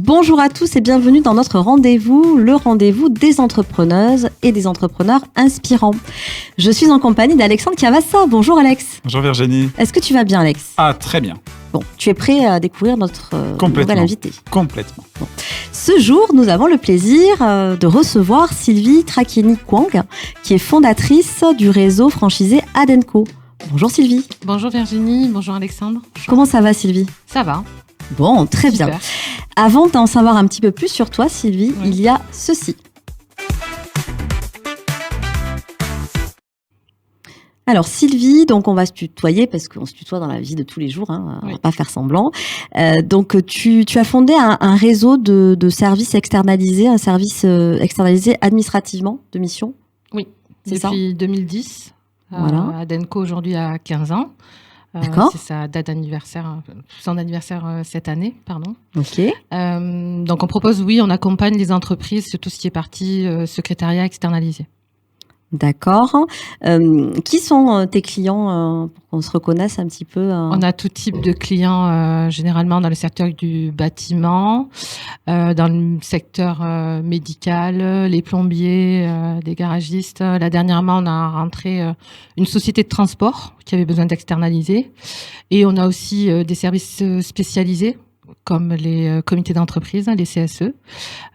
Bonjour à tous et bienvenue dans notre rendez-vous, le rendez-vous des entrepreneuses et des entrepreneurs inspirants. Je suis en compagnie d'Alexandre Cavassa. Bonjour Alex. Bonjour Virginie. Est-ce que tu vas bien Alex ? Ah, très bien. Bon, tu es prêt à découvrir notre nouvelle invitée ? Complètement. Bon. Ce jour, nous avons le plaisir de recevoir Sylvie Trachieni-Kwang, qui est fondatrice du réseau franchisé Adenco. Bonjour Sylvie. Bonjour Virginie, bonjour Alexandre. Comment ça va Sylvie ? Ça va. Bon, très Super. bien. Avant d'en savoir un petit peu plus sur toi Sylvie, Oui. il y a ceci. Alors Sylvie, donc on va se tutoyer parce qu'on se tutoie dans la vie de tous les jours, hein, on Oui. va pas faire semblant. Donc tu as fondé un réseau de services externalisés, un service externalisé administrativement de mission. Oui, C'est ça. depuis 2010. Voilà. Adenco aujourd'hui a 15 ans. D'accord. C'est sa date d'anniversaire, son anniversaire cette année, pardon. Ok. Donc on propose, oui, on accompagne les entreprises sur tout ce qui est partie secrétariat externalisé. D'accord. Qui sont tes clients pour qu'on se reconnaisse un petit peu On a tout type de clients, généralement dans le secteur du bâtiment, dans le secteur médical, les plombiers, des garagistes. Là, dernièrement, on a rentré une société de transport qui avait besoin d'externaliser. Et on a aussi des services spécialisés, comme les comités d'entreprise, les CSE.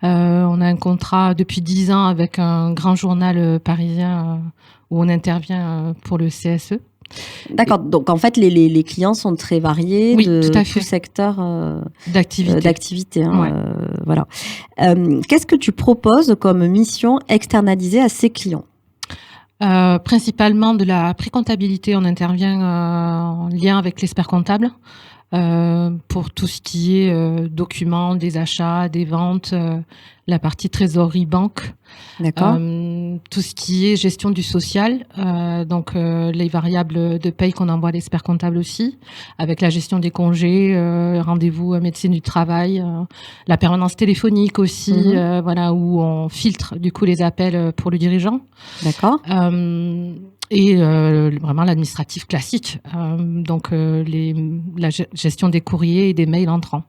On a un contrat depuis 10 ans avec un grand journal parisien où on intervient pour le CSE. D'accord. Donc en fait les clients sont très variés, Oui, de tout à fait. secteur D'activité. hein, Ouais. voilà. Qu'est-ce que tu proposes comme mission externalisée à ces clients ? Principalement de la pré-comptabilité, on intervient en lien avec l'expert comptable pour tout ce qui est documents, des achats, des ventes, la partie trésorerie banque, D'accord. tout ce qui est gestion du social, donc les variables de paye qu'on envoie à l'expert comptable aussi, avec la gestion des congés, rendez-vous à médecine du travail, la permanence téléphonique aussi, voilà, où on filtre du coup les appels pour le dirigeant. D'accord. Et vraiment l'administratif classique, donc la gestion des courriers et des mails entrants.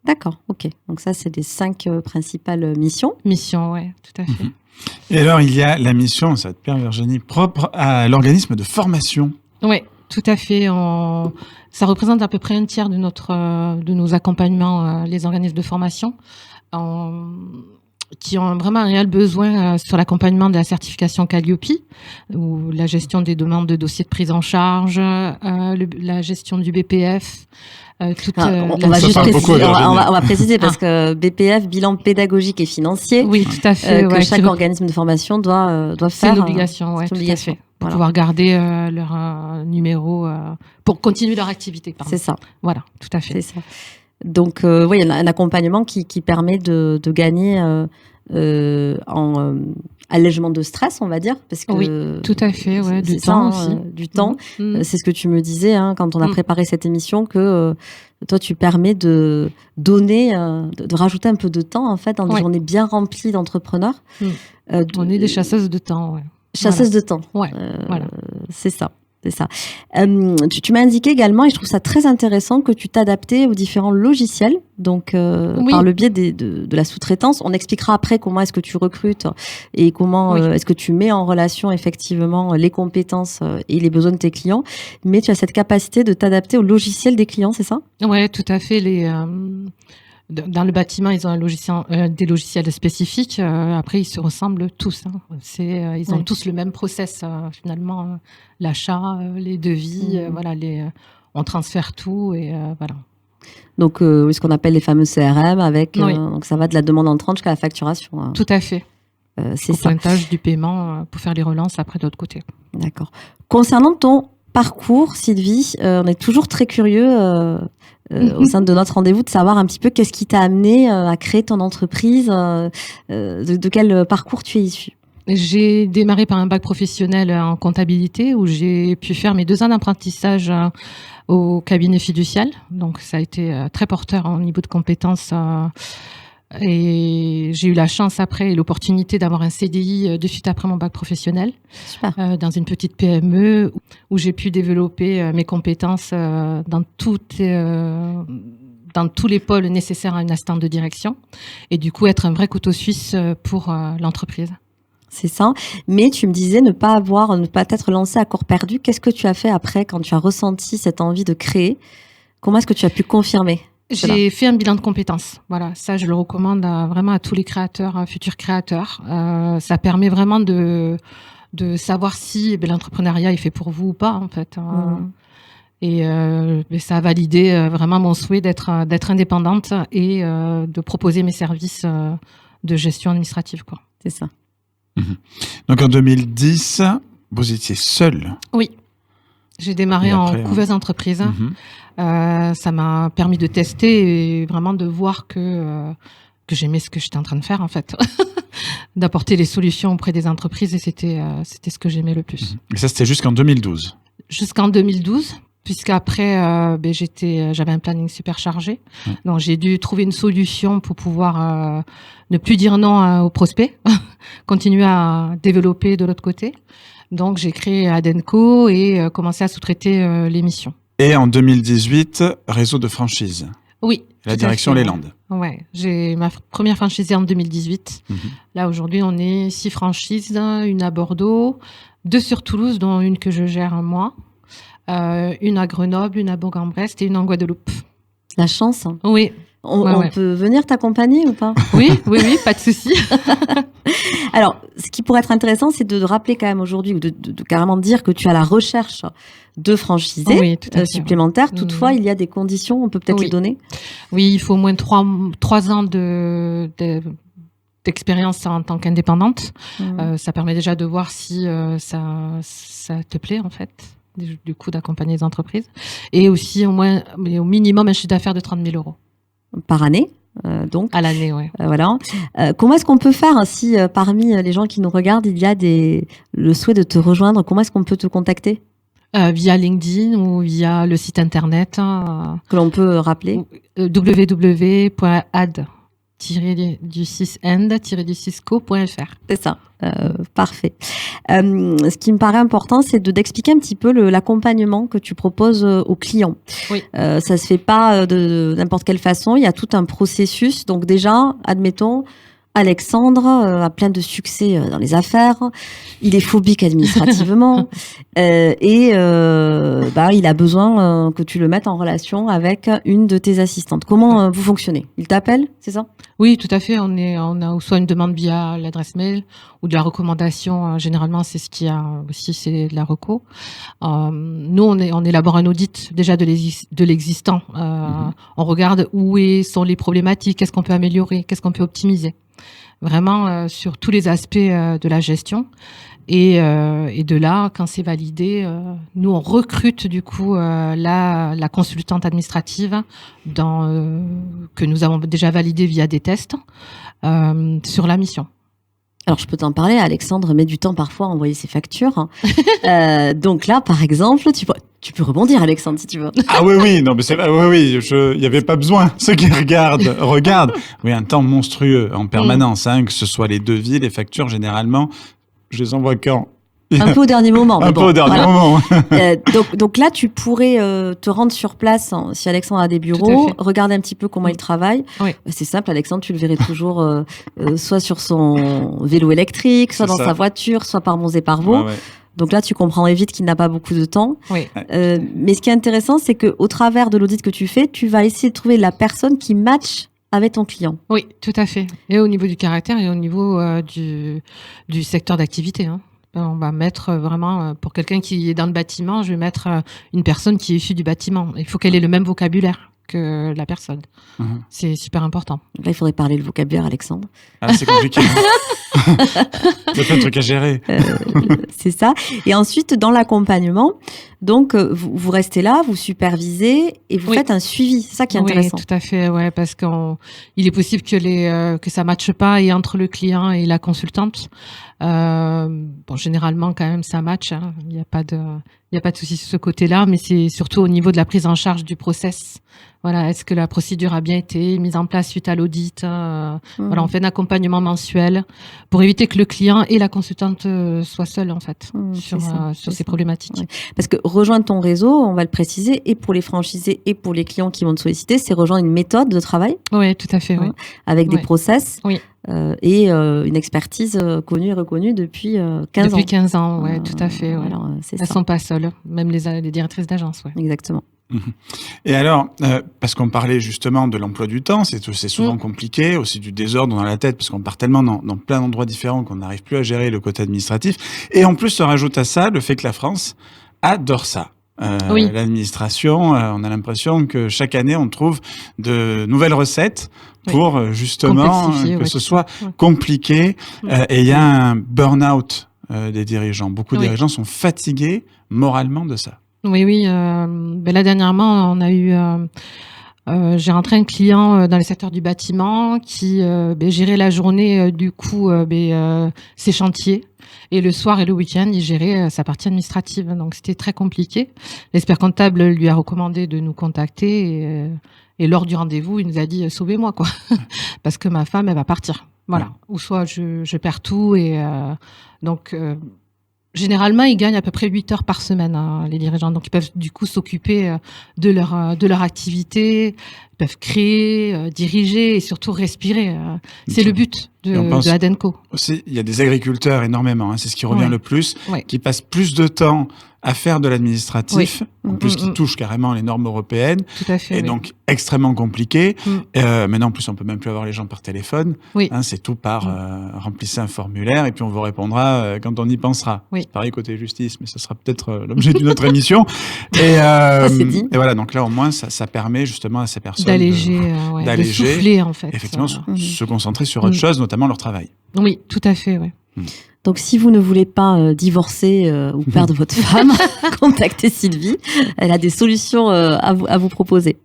D'accord. Ok. Donc ça c'est les 5 principales missions. Mission, ouais, tout à fait. Et alors, il y a la mission, ça va te plaire Virginie, propre à l'organisme de formation. Oui, tout à fait. Ça représente à peu près un tiers de nos accompagnements, les organismes de formation, qui ont vraiment un réel besoin sur l'accompagnement de la certification Calliope, ou la gestion des demandes de dossiers de prise en charge, la gestion du BPF. On va juste préciser, on va préciser parce que BPF, bilan pédagogique et financier, Oui, tout à fait. que chaque organisme de formation doit faire. C'est une obligation, ouais, c'est tout une à obligation. fait. Pour Voilà. pouvoir garder leur numéro, pour continuer leur activité. Pardon. C'est ça. Voilà, tout à fait. C'est ça. Donc, oui, il y a un accompagnement qui permet de gagner en allègement de stress, on va dire, parce que Oui, tout à fait, ouais, du c'est ça, temps hein, aussi. du temps. Mhm. C'est ce que tu me disais hein, quand on a préparé cette émission, que toi, tu permets de donner, de rajouter un peu de temps, en fait, dans des Ouais. journées bien remplies d'entrepreneurs. On est des chasseuses de temps, ouais. Chasseuses de temps. Ouais, voilà. C'est ça. C'est ça. Tu m'as indiqué également, et je trouve ça très intéressant, que tu t'adaptais aux différents logiciels, donc Oui. par le biais de la sous-traitance. On expliquera après comment est-ce que tu recrutes et comment Oui. est-ce que tu mets en relation effectivement les compétences et les besoins de tes clients. Mais tu as cette capacité de t'adapter au logiciel des clients, c'est ça ? Ouais, tout à fait. Dans le bâtiment, ils ont des logiciels spécifiques. Après, ils se ressemblent tous. Hein. Ils ont Ouais. tous le même process finalement. L'achat, les devis, voilà, on transfère tout et voilà. Donc, oui, ce qu'on appelle les fameux CRM avec, Oui. donc ça va de la demande entrante jusqu'à la facturation. Hein. Tout à fait. C'est Au ça. pointage du paiement pour faire les relances après de l'autre côté. D'accord. Concernant ton parcours, Sylvie, on est toujours très curieux au sein de notre rendez-vous de savoir un petit peu qu'est-ce qui t'a amené à créer ton entreprise, de quel parcours tu es issu. J'ai démarré par un bac professionnel en comptabilité où j'ai pu faire mes 2 ans d'apprentissage au cabinet fiducial. Donc ça a été très porteur au niveau de compétences. Et j'ai eu la chance après et l'opportunité d'avoir un CDI de suite après mon bac professionnel. Super. Dans une petite PME où j'ai pu développer mes compétences dans toutes dans tous les pôles nécessaires à une assistante de direction et du coup être un vrai couteau suisse pour l'entreprise. C'est ça. Mais tu me disais ne pas être lancé à corps perdu. Qu'est-ce que tu as fait après quand tu as ressenti cette envie de créer? Comment est-ce que tu as pu confirmer cela? J'ai fait un bilan de compétences. Voilà, ça je le recommande vraiment à tous les créateurs, futurs créateurs. Ça permet vraiment de savoir si l'entrepreneuriat est fait pour vous ou pas en fait. Et ça a validé vraiment mon souhait d'être indépendante et de proposer mes services de gestion administrative, quoi. C'est ça. Donc en 2010, vous étiez seule. Oui, j'ai démarré en couveuse d'entreprise. Ça m'a permis de tester et vraiment de voir que j'aimais ce que j'étais en train de faire en fait, d'apporter les solutions auprès des entreprises et c'était ce que j'aimais le plus. Et ça c'était jusqu'en 2012. Jusqu'en 2012. Puisqu'après, j'avais un planning super chargé. Donc, j'ai dû trouver une solution pour pouvoir ne plus dire non aux prospects, continuer à développer de l'autre côté. Donc, j'ai créé Adenco et commencé à sous-traiter les missions. Et en 2018, réseau de franchise. Oui. La direction Les Landes. Ouais, j'ai ma première franchisée en 2018. Là, aujourd'hui, on est 6 franchises, une à Bordeaux, 2 sur Toulouse, dont une que je gère moi. Une à Grenoble, une à Bourg-en-Bresse et une en Guadeloupe. La chance. Oui. On peut venir t'accompagner ou pas? Oui, pas de souci. Alors, ce qui pourrait être intéressant, c'est de rappeler quand même aujourd'hui, ou de carrément dire que tu as la recherche de franchisés supplémentaires. Toutefois, il y a des conditions, on peut peut-être les donner? Oui, il faut au moins 3 ans d'expérience en tant qu'indépendante. Ça permet déjà de voir si ça te plaît en fait. Du coup, d'accompagner les entreprises. Et aussi, au minimum, un chiffre d'affaires de 30 000 euros. Par année, donc. À l'année, oui. Voilà. Comment est-ce qu'on peut faire si parmi les gens qui nous regardent, il y a le souhait de te rejoindre? Comment est-ce qu'on peut te contacter? Via LinkedIn ou via le site internet. Que l'on peut rappeler? www.ad-end-du6co.fr. C'est ça. Parfait. Ce qui me paraît important, c'est d'expliquer un petit peu l'accompagnement que tu proposes aux clients. Oui. Ça se fait pas de n'importe quelle façon. Il y a tout un processus. Donc déjà, admettons, Alexandre a plein de succès dans les affaires. Il est phobique administrativement et il a besoin que tu le mettes en relation avec une de tes assistantes. Comment vous fonctionnez? Il t'appelle, c'est ça? Oui, tout à fait. On a soit une demande via l'adresse mail ou de la recommandation. Généralement, c'est ce qu'il y a aussi, c'est de la reco. Nous, on élabore un audit déjà de l'existant. On regarde où sont les problématiques, qu'est-ce qu'on peut améliorer, qu'est-ce qu'on peut optimiser. Vraiment sur tous les aspects de la gestion. Et de là, quand c'est validé, nous on recrute du coup la consultante administrative que nous avons déjà validée via des tests sur la mission. Alors, je peux t'en parler. Alexandre met du temps parfois à envoyer ses factures. Donc là, par exemple, tu peux rebondir, Alexandre, si tu veux. Ah oui, non, mais c'est vrai, oui, il y avait pas besoin. Ceux qui regardent. Oui, un temps monstrueux en permanence, que ce soit les devis, les factures, généralement, je les envoie quand? Un peu au dernier moment. Un peu au dernier moment. Donc là, tu pourrais te rendre sur place si Alexandre a des bureaux, regarder un petit peu comment il travaille. Oui. C'est simple, Alexandre, tu le verrais toujours soit sur son vélo électrique, soit dans sa voiture, soit par Monts et par Vaux. Ouais. Donc là, tu comprendrais vite qu'il n'a pas beaucoup de temps. Oui. Mais ce qui est intéressant, c'est qu'au travers de l'audit que tu fais, tu vas essayer de trouver la personne qui match avec ton client. Oui, tout à fait. Et au niveau du caractère et au niveau du secteur d'activité. On va mettre vraiment, pour quelqu'un qui est dans le bâtiment, je vais mettre une personne qui est issue du bâtiment. Il faut qu'elle ait le même vocabulaire que la personne. C'est super important. Donc là, il faudrait parler le vocabulaire, Alexandre. Ah, c'est compliqué. Il y a plein de trucs à gérer. C'est ça. Et ensuite, dans l'accompagnement, donc vous restez là, vous supervisez et vous faites un suivi. C'est ça qui est intéressant. Oui, tout à fait. Ouais, parce qu'il est possible que ça matche pas et entre le client et la consultante. Généralement quand même ça match. Il n'y a pas de souci sur ce côté-là, mais c'est surtout au niveau de la prise en charge du process. Voilà, est-ce que la procédure a bien été mise en place suite à l'audit? Voilà, on fait un accompagnement mensuel pour éviter que le client et la consultante soient seuls en fait sur ces problématiques. Ouais. Parce que rejoindre ton réseau, on va le préciser, et pour les franchisés et pour les clients qui vont te solliciter, c'est rejoindre une méthode de travail. Oui, tout à fait, oui. Avec des process oui. Et une expertise connue et reconnue depuis 15 ans. Depuis 15 ans, oui, tout à fait. Ouais. Alors, elles ne sont pas seules, même les directrices d'agence. Ouais. Exactement. Et alors, parce qu'on parlait justement de l'emploi du temps, c'est souvent compliqué, aussi du désordre dans la tête, parce qu'on part tellement dans plein d'endroits différents qu'on n'arrive plus à gérer le côté administratif. Et en plus, se rajoute à ça le fait que la France adore ça. L'administration, on a l'impression que chaque année, on trouve de nouvelles recettes pour justement que ce soit compliqué. Et il y a un burn-out des dirigeants. Beaucoup de dirigeants sont fatigués moralement de ça. Oui. Là, dernièrement, on a eu... j'ai rentré un client dans le secteur du bâtiment qui gérait la journée, ses chantiers. Et le soir et le week-end, il gérait sa partie administrative. Donc, c'était très compliqué. L'expert comptable lui a recommandé de nous contacter. Et lors du rendez-vous, il nous a dit « Sauvez-moi, quoi. » Parce que ma femme, elle va partir. Voilà. Ou soit je perds tout. Et généralement, ils gagnent à peu près 8 heures par semaine, les dirigeants. Donc, ils peuvent du coup s'occuper de leur activité, ils peuvent créer, diriger et surtout respirer. C'est le but de Adenco. Aussi, il y a des agriculteurs énormément, c'est ce qui revient le plus, qui passent plus de temps à faire de l'administratif, en plus qui touche carrément les normes européennes, tout à fait, et donc extrêmement compliqué. Maintenant, en plus, on peut même plus avoir les gens par téléphone. C'est tout par remplissez un formulaire et puis on vous répondra quand on y pensera. C'est pareil côté justice, mais ce sera peut-être l'objet d'une autre émission. Et voilà, donc là au moins ça permet justement à ces personnes d'alléger, de souffler en fait. Effectivement, se concentrer sur autre chose, notamment leur travail. Oui, tout à fait, oui. Donc, si vous ne voulez pas divorcer ou perdre votre femme, contactez Sylvie. Elle a des solutions à vous proposer.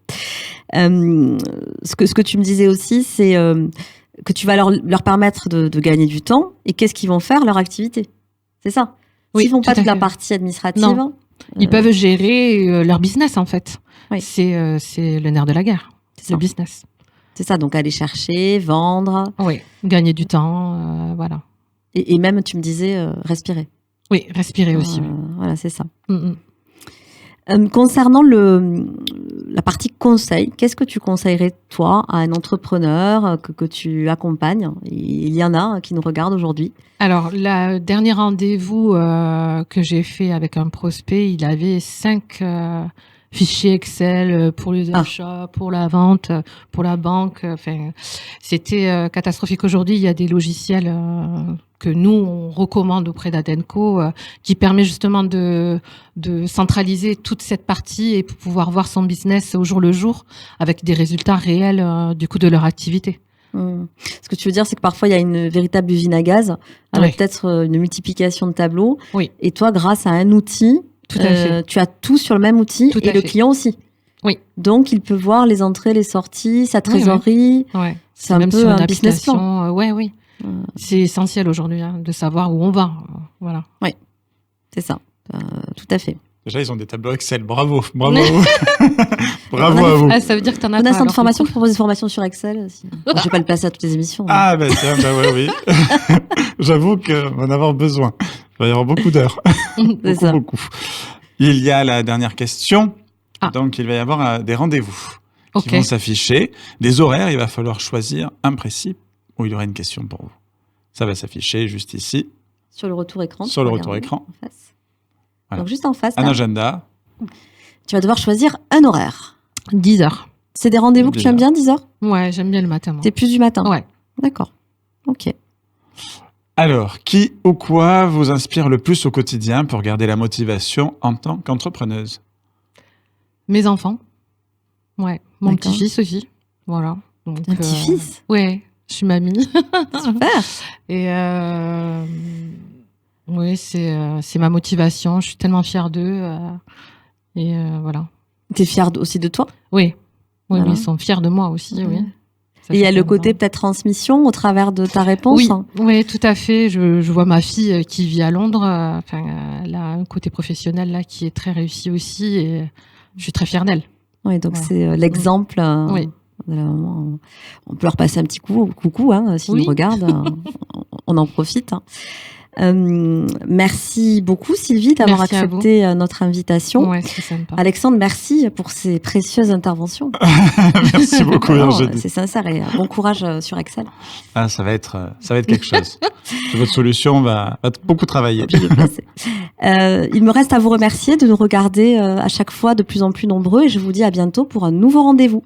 Ce que tu me disais aussi, c'est que tu vas leur permettre de gagner du temps. Et qu'est-ce qu'ils vont faire? Leur activité. C'est ça. S'ils ne font pas toute la partie administrative. Ils peuvent gérer leur business, en fait. C'est le nerf de la guerre. C'est le business. C'est ça. Donc, aller chercher, vendre. Oui, gagner du temps, voilà. Et même, tu me disais, respirer. Oui, respirer aussi. Voilà, c'est ça. Concernant la partie conseil, qu'est-ce que tu conseillerais, toi, à un entrepreneur que tu accompagnes? Il y en a qui nous regardent aujourd'hui. Alors, le dernier rendez-vous que j'ai fait avec un prospect, il avait 5 fichiers Excel pour les achats, pour la vente, pour la banque. Enfin, c'était catastrophique. Aujourd'hui, il y a des logiciels que nous, on recommande auprès d'Adenco, qui permet justement de centraliser toute cette partie et pour pouvoir voir son business au jour le jour avec des résultats réels du coup de leur activité. Ce que tu veux dire, c'est que parfois, il y a une véritable usine à gaz, avec peut-être une multiplication de tableaux. Et toi, grâce à un outil, tu as tout sur le même outil et le client aussi. Donc, il peut voir les entrées, les sorties, sa trésorerie. C'est un peu un business plan. C'est essentiel aujourd'hui de savoir où on va. Voilà. Oui, c'est ça. Tout à fait. Déjà, ils ont des tableaux Excel. Bravo à vous. Bravo à vous. Ça veut dire que tu en as un centre de formation qui propose des formations sur Excel. Je ne vais pas le placer à toutes les émissions. Ah, tiens, oui. J'avoue qu'on va en avoir besoin. Il va y avoir beaucoup d'heures. beaucoup. Il y a la dernière question. Donc, il va y avoir des rendez-vous qui vont s'afficher. Des horaires, il va falloir choisir un précis où il y aura une question pour vous. Ça va s'afficher juste ici. Sur le retour écran. Sur le retour écran. En face. Voilà. Donc, juste en face. Un agenda. Tu vas devoir choisir un horaire. 10 heures. C'est des rendez-vous que tu aimes bien, 10 heures? Ouais, j'aime bien le matin. T'es plus du matin? Ouais. D'accord. Ok. Alors, qui ou quoi vous inspire le plus au quotidien pour garder la motivation en tant qu'entrepreneuse? Mes enfants. Ouais. Mon petit-fils aussi. Voilà. Donc, un petit-fils? Ouais. Je suis mamie. Super. Et oui, c'est ma motivation. Je suis tellement fière d'eux. Et voilà. T'es fière aussi de toi? Oui. Oui, mais ils sont fiers de moi aussi, oui. Et il y a le côté peut-être transmission au travers de ta réponse? Oui, tout à fait. Je vois ma fille qui vit à Londres. Elle a un côté professionnel là qui est très réussi aussi. Et je suis très fière d'elle. Oui, donc c'est l'exemple. Oui. On peut leur passer un petit coucou, s'ils nous regardent, on en profite. Merci beaucoup Sylvie d'avoir Merci à accepté notre invitation. Ouais, c'est sympa. Alexandre, merci pour ces précieuses interventions. Merci beaucoup, Virginie. C'est sincère et bon courage sur Excel. Ah, ça va être quelque chose. Votre solution va beaucoup travailler. Il me reste à vous remercier de nous regarder à chaque fois de plus en plus nombreux et je vous dis à bientôt pour un nouveau rendez-vous.